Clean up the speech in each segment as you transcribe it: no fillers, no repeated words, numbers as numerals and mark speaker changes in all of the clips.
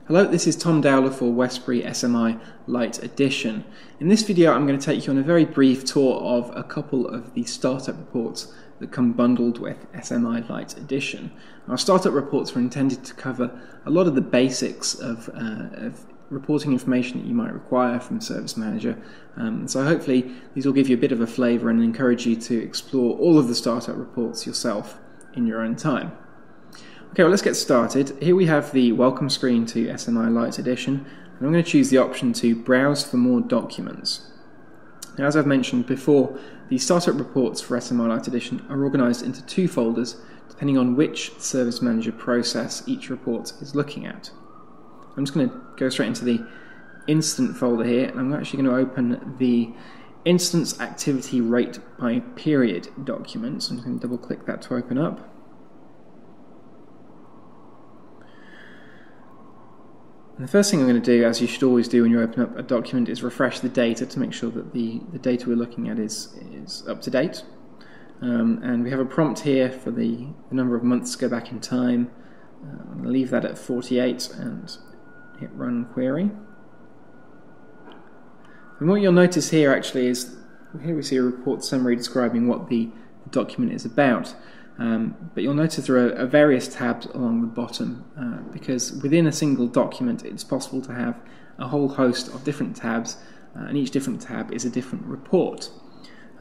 Speaker 1: Hello, this is Tom Dowler for Westbury SMI Lite Edition. In this video I'm going to take you on a very brief tour of a couple of the startup reports that come bundled with SMI Lite Edition. Our startup reports are intended to cover a lot of the basics of reporting information that you might require from Service Manager. So hopefully these will give you a bit of a flavour and encourage you to explore all of the startup reports yourself in your own time. Okay, well, let's get started. Here we have the welcome screen to SMI Lite Edition, and I'm going to choose the option to browse for more documents. Now, as I've mentioned before, the startup reports for SMI Lite Edition are organised into two folders depending on which Service Manager process each report is looking at. I'm just going to go straight into the instant folder here, and I'm actually going to open the instance activity rate by period document. So I'm going to double click that to open up. And the first thing I'm going to do, as you should always do when you open up a document, is refresh the data to make sure that the data we're looking at is up to date. And we have a prompt here for the number of months to go back in time. I'm going to leave that at 48 and hit Run Query. And what you'll notice here actually is, here we see a report summary describing what the document is about. But you'll notice there are various tabs along the bottom because within a single document it's possible to have a whole host of different tabs, and each different tab is a different report.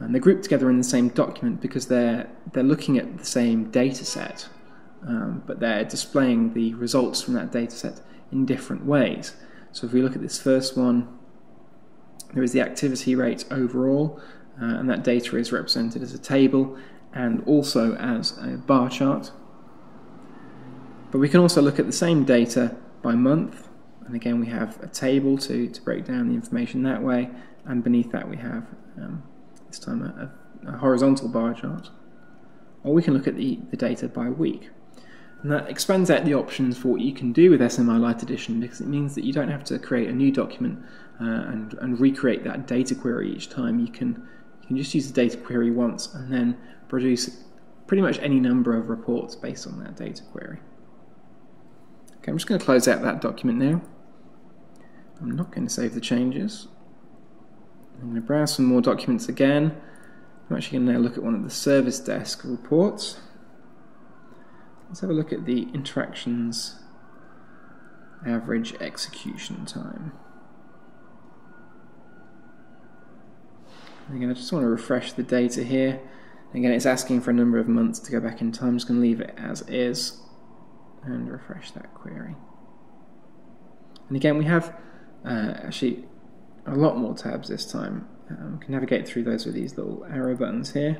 Speaker 1: And they're grouped together in the same document because they're looking at the same data set, but they're displaying the results from that data set in different ways. So if we look at this first one, there is the activity rate overall, and that data is represented as a table and also as a bar chart. But we can also look at the same data by month, and again we have a table to break down the information that way, and beneath that we have this time a horizontal bar chart. Or we can look at the data by week. And that expands out the options for what you can do with SMI Lite Edition, because it means that you don't have to create a new document and recreate that data query each time. You can just use the data query once and then produce pretty much any number of reports based on that data query. Okay, I'm just going to close out that document now. I'm not going to save the changes. I'm going to browse some more documents again. I'm actually going to now look at one of the service desk reports. Let's have a look at the interactions average execution time. Again, I just want to refresh the data here. Again, it's asking for a number of months to go back in time. I'm just going to leave it as is and refresh that query. And again, we have actually a lot more tabs this time. We can navigate through those with these little arrow buttons here.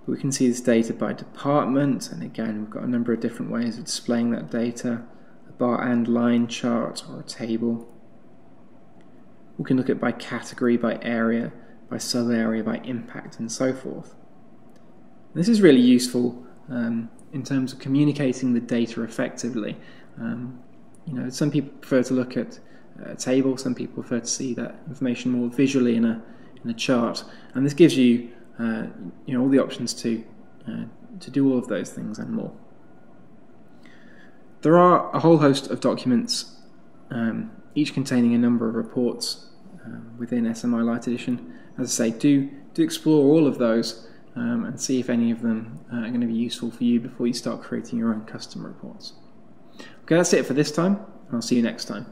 Speaker 1: But we can see this data by department, and again, we've got a number of different ways of displaying that data, a bar and line chart or a table. We can look at by category, by area, by sub-area, by impact, and so forth. This is really useful in terms of communicating the data effectively. Some people prefer to look at a table, some people prefer to see that information more visually in a chart, and this gives you all the options to do all of those things and more. There are a whole host of documents, each containing a number of reports within SMI Lite Edition. As I say, do explore all of those and see if any of them are going to be useful for you before you start creating your own custom reports. Okay, that's it for this time. I'll see you next time.